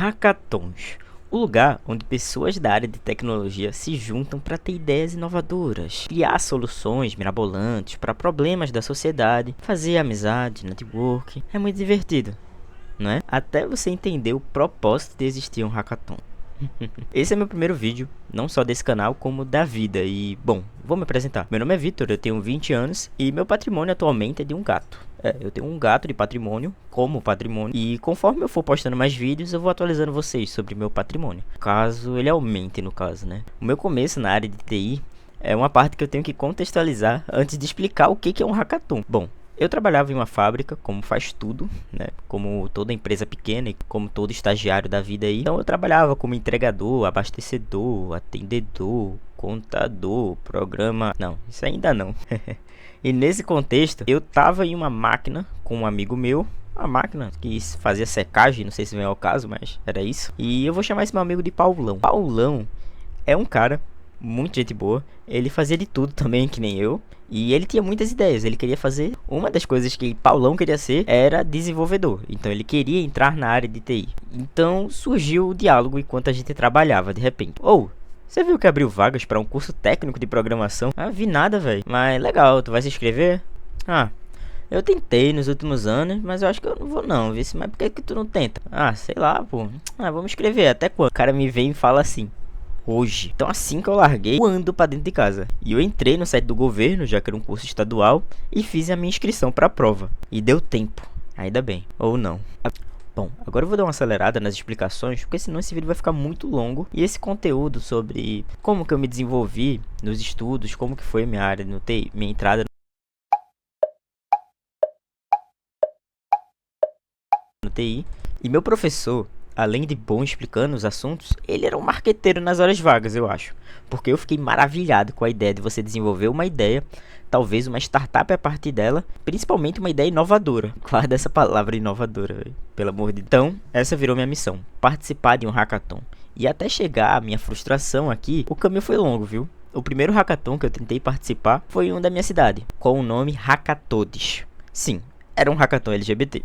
Hackathons, o lugar onde pessoas da área de tecnologia se juntam para ter ideias inovadoras, criar soluções mirabolantes para problemas da sociedade, fazer amizade, network. É muito divertido, não é? Até você entender o propósito de existir um hackathon. Esse é meu primeiro vídeo, não só desse canal, como da vida. E, bom, vou me apresentar. Meu nome é Vitor, eu tenho 20 anos e meu patrimônio atualmente é de um gato. Eu tenho um gato de patrimônio, como patrimônio, e conforme eu for postando mais vídeos, eu vou atualizando vocês sobre meu patrimônio. Caso ele aumente, no caso, né? O meu começo na área de TI é uma parte que eu tenho que contextualizar antes de explicar o que é um hackathon. Bom, eu trabalhava em uma fábrica, como faz tudo, né? Como toda empresa pequena e como todo estagiário da vida aí. Então eu trabalhava como entregador, abastecedor, atendedor, contador, programa... Não, isso ainda não. E nesse contexto, eu tava em uma máquina com um amigo meu. Uma máquina que fazia secagem, não sei se vem ao caso, mas era isso. E eu vou chamar esse meu amigo de Paulão. Paulão é um cara muito gente boa. Ele fazia de tudo também, que nem eu. E ele tinha muitas ideias. Ele queria fazer... Uma das coisas que Paulão queria ser era desenvolvedor. Então ele queria entrar na área de TI. Então surgiu o diálogo enquanto a gente trabalhava, de repente. Você viu que abriu vagas para um curso técnico de programação? Ah, vi nada, velho. Mas legal, tu vai se inscrever? Ah, eu tentei nos últimos anos, mas eu acho que eu não vou não, viu? Mas por que tu não tenta? Ah, sei lá, pô. Ah, vou me inscrever, até quando? O cara me vem e fala assim: hoje. Então assim que eu larguei, eu ando pra dentro de casa. E eu entrei no site do governo, já que era um curso estadual, e fiz a minha inscrição pra prova. E deu tempo, ainda bem. Ou não. Bom, agora eu vou dar uma acelerada nas explicações, porque senão esse vídeo vai ficar muito longo. E esse conteúdo sobre como que eu me desenvolvi nos estudos, como que foi minha área no TI, minha entrada no TI. E meu professor, além de bom explicando os assuntos, ele era um marqueteiro nas horas vagas, eu acho. Porque eu fiquei maravilhado com a ideia de você desenvolver uma ideia, talvez uma startup a partir dela, principalmente uma ideia inovadora. Guarda essa palavra inovadora, véio, pelo amor de Deus. Então, essa virou minha missão, participar de um hackathon. E até chegar a minha frustração aqui, o caminho foi longo, viu? O primeiro hackathon que eu tentei participar foi um da minha cidade, com o nome Hackatodes. Sim, era um hackathon LGBT.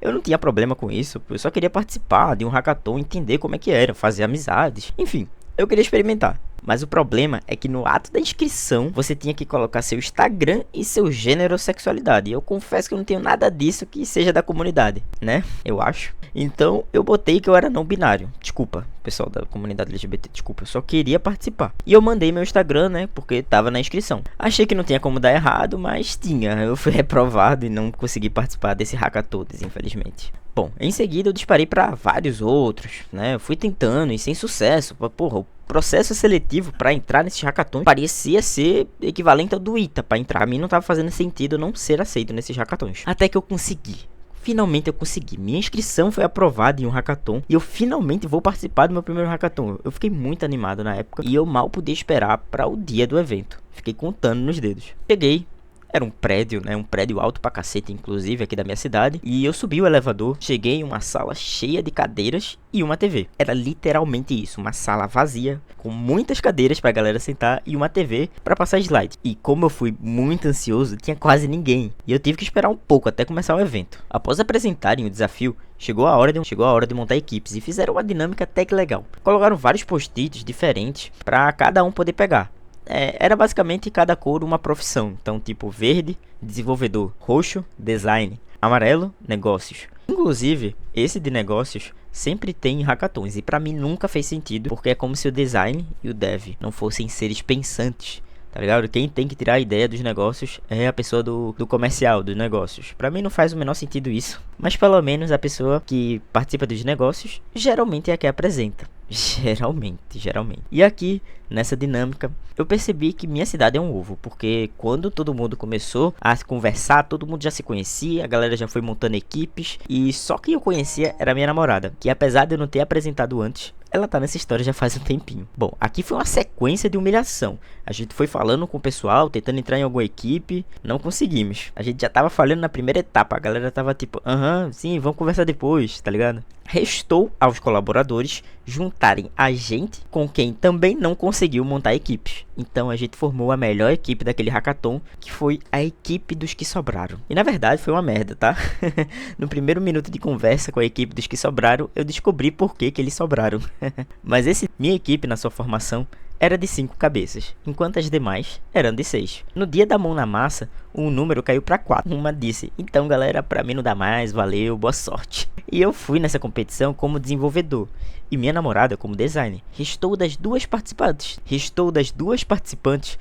Eu não tinha problema com isso, eu só queria participar de um hackathon, entender como é que era, fazer amizades. Enfim, eu queria experimentar. Mas o problema é que no ato da inscrição, você tinha que colocar seu Instagram e seu gênero ou sexualidade. E eu confesso que eu não tenho nada disso que seja da comunidade, né? Eu acho. Então, eu botei que eu era não binário. Desculpa, pessoal da comunidade LGBT, desculpa. Eu só queria participar. E eu mandei meu Instagram, né? Porque tava na inscrição. Achei que não tinha como dar errado, mas tinha. Eu fui reprovado e não consegui participar desse Hackatodes, infelizmente. Bom, em seguida eu disparei para vários outros, né? Eu fui tentando e sem sucesso. Porra, o processo seletivo para entrar nesse hackathon parecia ser equivalente ao do ITA para entrar. A mim não tava fazendo sentido eu não ser aceito nesses hackathons. Até que eu consegui. Finalmente eu consegui. Minha inscrição foi aprovada em um hackathon e eu finalmente vou participar do meu primeiro hackathon. Eu fiquei muito animado na época e eu mal podia esperar para o dia do evento. Fiquei contando nos dedos. Peguei. Era um prédio, né? Um prédio alto pra cacete, inclusive, aqui da minha cidade. E eu subi o elevador, cheguei em uma sala cheia de cadeiras e uma TV. Era literalmente isso, uma sala vazia, com muitas cadeiras pra galera sentar e uma TV pra passar slide. E como eu fui muito ansioso, tinha quase ninguém. E eu tive que esperar um pouco até começar o evento. Após apresentarem o desafio, chegou a hora de montar equipes e fizeram uma dinâmica até que legal. Colocaram vários post-its diferentes pra cada um poder pegar. Era basicamente cada cor uma profissão. Então, tipo, verde, desenvolvedor, roxo, design, amarelo, negócios. Inclusive, esse de negócios sempre tem hackathons e pra mim nunca fez sentido, porque é como se o design e o dev não fossem seres pensantes, tá ligado? Quem tem que tirar a ideia dos negócios é a pessoa do comercial, dos negócios. Pra mim não faz o menor sentido isso, mas pelo menos a pessoa que participa dos negócios geralmente é a que apresenta. Geralmente. E aqui, nessa dinâmica, eu percebi que minha cidade é um ovo, porque quando todo mundo começou a conversar, todo mundo já se conhecia, a galera já foi montando equipes, e só quem eu conhecia era minha namorada, que apesar de eu não ter apresentado antes, ela tá nessa história já faz um tempinho. Bom, aqui foi uma sequência de humilhação. A gente foi falando com o pessoal, tentando entrar em alguma equipe, não conseguimos. A gente já tava falhando na primeira etapa, a galera tava tipo, sim, vamos conversar depois, tá ligado? Restou aos colaboradores juntarem a gente com quem também não conseguiu montar equipes. Então a gente formou a melhor equipe daquele hackathon, que foi a equipe dos que sobraram. E na verdade foi uma merda, tá? No primeiro minuto de conversa com a equipe dos que sobraram, eu descobri por que eles sobraram. Mas minha equipe na sua formação era de 5 cabeças, enquanto as demais eram de 6. No dia da mão na massa, um número caiu para 4. Uma disse: então galera, pra mim não dá mais, valeu, boa sorte. E eu fui nessa competição como desenvolvedor e minha namorada como designer. Restou das duas participantes,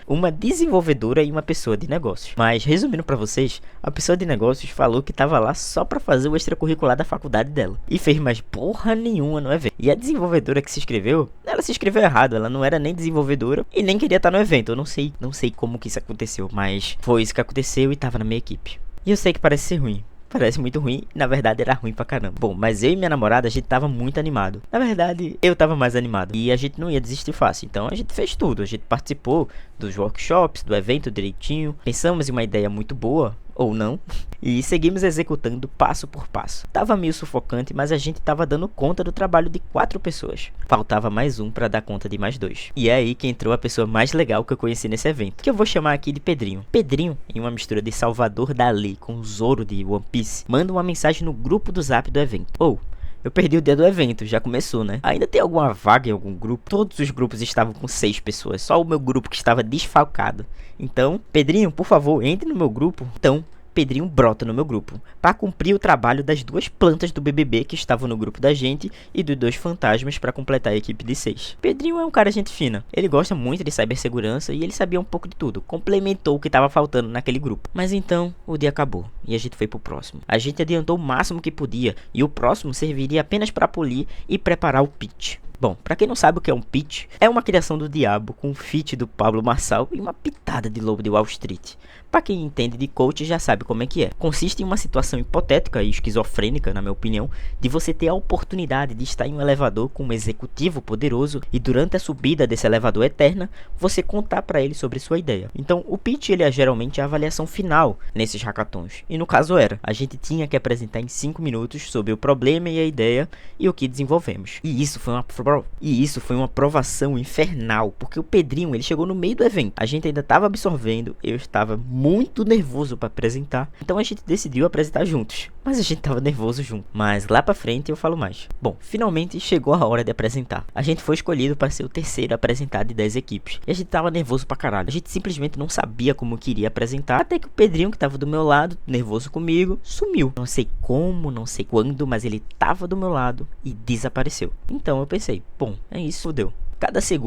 uma desenvolvedora e uma pessoa de negócios. Mas resumindo para vocês, a pessoa de negócios falou que tava lá só para fazer o extracurricular da faculdade dela e fez mais porra nenhuma no evento. E a desenvolvedora que se inscreveu, ela se inscreveu errado, ela não era nem desenvolvedora e nem queria estar no evento. Eu não sei como que isso aconteceu, mas foi isso que aconteceu e tava na minha equipe. E eu sei que parece ser ruim. Parece muito ruim, na verdade era ruim pra caramba. Bom, mas eu e minha namorada, a gente tava muito animado. Na verdade, eu tava mais animado. E a gente não ia desistir fácil, então a gente fez tudo. A gente participou dos workshops, do evento direitinho. Pensamos em uma ideia muito boa, ou não, e seguimos executando passo por passo. Tava meio sufocante, mas a gente tava dando conta do trabalho de 4 pessoas. Faltava mais um pra dar conta de mais 2. E é aí que entrou a pessoa mais legal que eu conheci nesse evento, que eu vou chamar aqui de Pedrinho. Pedrinho, em uma mistura de Salvador Dali com Zoro de One Piece, manda uma mensagem no grupo do Zap do evento. Eu perdi o dia do evento, já começou, né? Ainda tem alguma vaga em algum grupo? Todos os grupos estavam com 6 pessoas, só o meu grupo que estava desfalcado. Então, Pedrinho, por favor, entre no meu grupo. Então, Pedrinho brota no meu grupo, para cumprir o trabalho das 2 plantas do BBB que estavam no grupo da gente e dos 2 fantasmas para completar a equipe de 6. Pedrinho é um cara gente fina, ele gosta muito de cibersegurança e ele sabia um pouco de tudo, complementou o que estava faltando naquele grupo. Mas então, o dia acabou e a gente foi pro próximo. A gente adiantou o máximo que podia e o próximo serviria apenas para polir e preparar o pitch. Bom, pra quem não sabe o que é um pitch, é uma criação do diabo com um feat do Pablo Marçal e uma pitada de Lobo de Wall Street. Pra quem entende de coach já sabe como é que é. Consiste em uma situação hipotética e esquizofrênica, na minha opinião, de você ter a oportunidade de estar em um elevador com um executivo poderoso e durante a subida desse elevador eterna, você contar pra ele sobre sua ideia. Então, o pitch ele é geralmente a avaliação final nesses hackathons. E no caso a gente tinha que apresentar em 5 minutos sobre o problema e a ideia e o que desenvolvemos. E isso foi uma provação infernal, porque o Pedrinho ele chegou no meio do evento. A gente ainda estava absorvendo, eu estava muito nervoso para apresentar, então a gente decidiu apresentar juntos. Mas a gente estava nervoso junto. Mas lá pra frente eu falo mais. Bom, finalmente chegou a hora de apresentar. A gente foi escolhido para ser o terceiro apresentado de 10 equipes. E a gente tava nervoso pra caralho. A gente simplesmente não sabia como queria apresentar, até que o Pedrinho, que tava do meu lado, nervoso comigo, sumiu. Não sei como, não sei quando, mas ele tava do meu lado e desapareceu. Então eu pensei, bom, é isso, fodeu.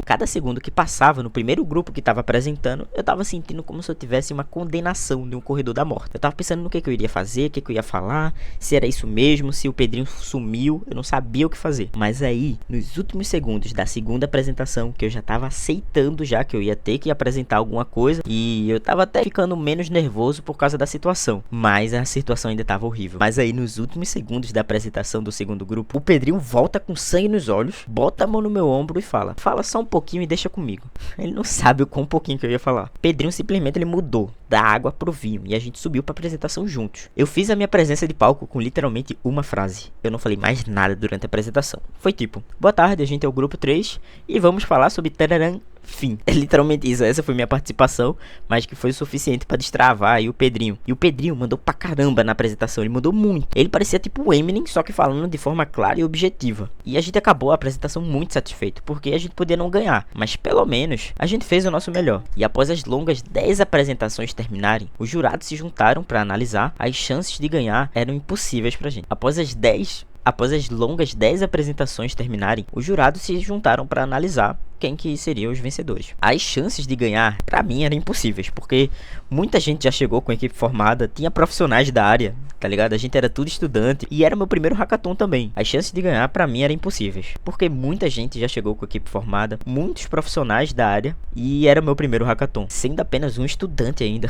Cada segundo que passava no primeiro grupo que estava apresentando, eu estava sentindo como se eu tivesse uma condenação de um corredor da morte. Eu estava pensando no que eu iria fazer, o que eu ia falar, se era isso mesmo, se o Pedrinho sumiu, eu não sabia o que fazer. Mas aí, nos últimos segundos da segunda apresentação, que eu já estava aceitando já que eu ia ter que apresentar alguma coisa, e eu estava até ficando menos nervoso por causa da situação, mas a situação ainda estava horrível. Mas aí, nos últimos segundos da apresentação do segundo grupo, o Pedrinho volta com sangue nos olhos, bota a mão no meu ombro e fala só um pouquinho e deixa comigo. Ele não sabe o quão pouquinho que eu ia falar. Pedrinho simplesmente ele mudou da água pro vinho e a gente subiu pra apresentação juntos. Eu fiz a minha presença de palco com literalmente uma frase. Eu não falei mais nada durante a apresentação. Foi tipo, boa tarde, a gente é o grupo 3 e vamos falar sobre tararam. Fim, é literalmente isso, essa foi minha participação, mas que foi o suficiente pra destravar aí o Pedrinho. E o Pedrinho mandou pra caramba na apresentação, ele mandou muito. Ele parecia tipo o Eminem, só que falando de forma clara e objetiva. E a gente acabou a apresentação muito satisfeito, porque a gente podia não ganhar, mas pelo menos a gente fez o nosso melhor. E após as longas 10 apresentações terminarem, os jurados se juntaram pra analisar, as chances de ganhar eram impossíveis pra gente. Após as longas 10 apresentações terminarem, os jurados se juntaram para analisar quem que seriam os vencedores. As chances de ganhar, para mim, eram impossíveis, porque muita gente já chegou com a equipe formada, tinha profissionais da área, tá ligado? A gente era tudo estudante e era meu primeiro hackathon também. As chances de ganhar, para mim, eram impossíveis, porque muita gente já chegou com a equipe formada, muitos profissionais da área, e era meu primeiro hackathon, sendo apenas um estudante ainda.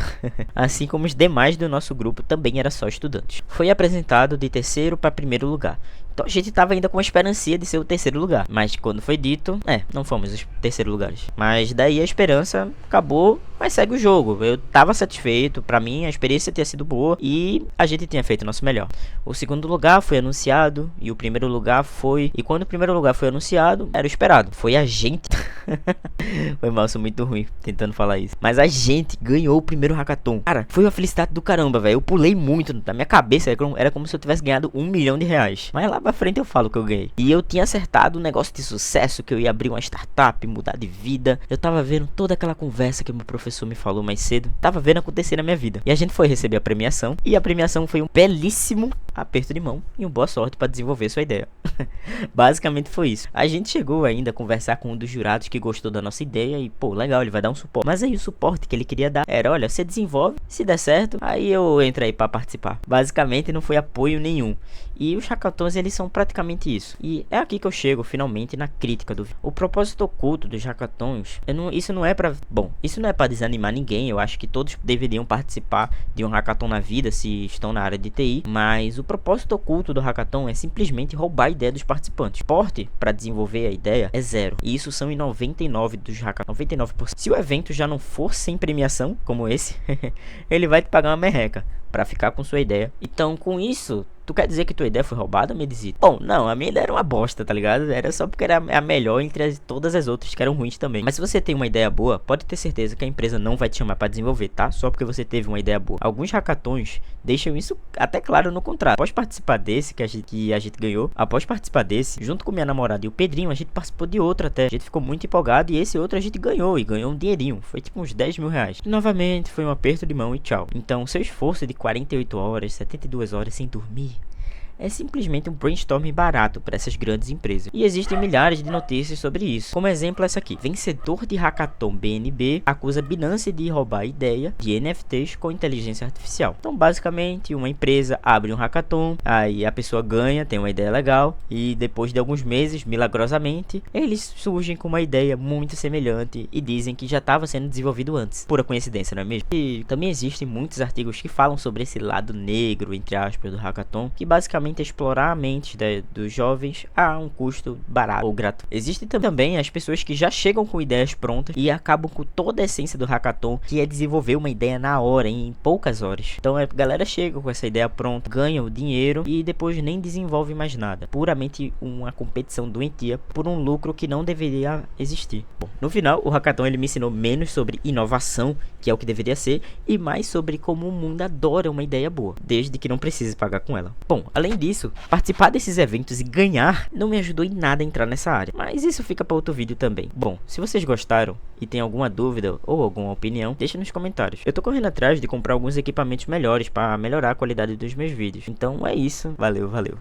Assim como os demais do nosso grupo também eram só estudantes. Foi apresentado de terceiro para primeiro lugar. Então a gente tava ainda com a esperança de ser o terceiro lugar. Mas quando foi dito, não fomos os terceiros lugares. Mas daí a esperança acabou, mas segue o jogo. Eu tava satisfeito, pra mim a experiência tinha sido boa e a gente tinha feito o nosso melhor. O segundo lugar foi anunciado e o primeiro lugar foi... E quando o primeiro lugar foi anunciado, era o esperado. Foi a gente... Foi mal, sou muito ruim tentando falar isso. Mas a gente ganhou o primeiro hackathon. Cara, foi uma felicidade do caramba, velho. Eu pulei muito, na minha cabeça era como se eu tivesse ganhado R$1 milhão. Mas lá pra frente eu falo que eu ganhei. E eu tinha acertado um negócio de sucesso, que eu ia abrir uma startup, mudar de vida. Eu tava vendo toda aquela conversa que meu professor me falou mais cedo. Tava vendo acontecer na minha vida. E a gente foi receber a premiação. E a premiação foi um belíssimo aperto de mão e uma boa sorte para desenvolver sua ideia. Basicamente foi isso. A gente chegou ainda a conversar com um dos jurados que gostou da nossa ideia e, pô, legal, ele vai dar um suporte. Mas aí o suporte que ele queria dar era, olha, você desenvolve, se der certo, aí eu entro aí para participar. Basicamente não foi apoio nenhum. E os hackathons, eles são praticamente isso. E é aqui que eu chego finalmente na crítica do... O propósito oculto dos hackathons, isso não é para... Bom, isso não é para desanimar ninguém. Eu acho que todos deveriam participar de um hackathon na vida se estão na área de TI. Mas o propósito oculto do hackathon é simplesmente roubar a ideia dos participantes. O suporte para desenvolver a ideia é zero. E isso são em 99 dos hackathons. 99%. Se o evento já não for sem premiação, como esse, ele vai te pagar uma merreca para ficar com sua ideia. Então, com isso... Tu quer dizer que tua ideia foi roubada, Medizito? Bom, não, a minha ideia era uma bosta, tá ligado? Era só porque era a melhor entre todas as outras que eram ruins também. Mas se você tem uma ideia boa, pode ter certeza que a empresa não vai te chamar pra desenvolver, tá? Só porque você teve uma ideia boa. Alguns hackathons deixam isso até claro no contrato. Após participar desse que a gente ganhou, após participar desse, junto com minha namorada e o Pedrinho, a gente participou de outro até. A gente ficou muito empolgado e esse outro a gente ganhou. E ganhou um dinheirinho. Foi tipo uns R$10 mil. E novamente foi um aperto de mão e tchau. Então, seu esforço de 48 horas, 72 horas sem dormir, é simplesmente um brainstorming barato para essas grandes empresas. E existem milhares de notícias sobre isso. Como exemplo essa aqui. Vencedor de hackathon BNB acusa Binance de roubar ideia de NFTs com inteligência artificial. Então basicamente uma empresa abre um hackathon, aí a pessoa ganha, tem uma ideia legal e depois de alguns meses, milagrosamente, eles surgem com uma ideia muito semelhante e dizem que já estava sendo desenvolvido antes. Pura coincidência, não é mesmo? E também existem muitos artigos que falam sobre esse lado negro, entre aspas, do hackathon, que basicamente explorar a mente dos jovens a um custo barato ou gratuito. Existem também as pessoas que já chegam com ideias prontas e acabam com toda a essência do hackathon, que é desenvolver uma ideia na hora, em poucas horas. Então a galera chega com essa ideia pronta, ganha o dinheiro e depois nem desenvolve mais nada. Puramente uma competição doentia por um lucro que não deveria existir. Bom, no final, o hackathon ele me ensinou menos sobre inovação, que é o que deveria ser, e mais sobre como o mundo adora uma ideia boa, desde que não precise pagar com ela. Bom, além disso, participar desses eventos e ganhar não me ajudou em nada a entrar nessa área, mas isso fica para outro vídeo também. Bom, se vocês gostaram e tem alguma dúvida ou alguma opinião, deixa nos comentários. Eu tô correndo atrás de comprar alguns equipamentos melhores para melhorar a qualidade dos meus vídeos. Então é isso, valeu.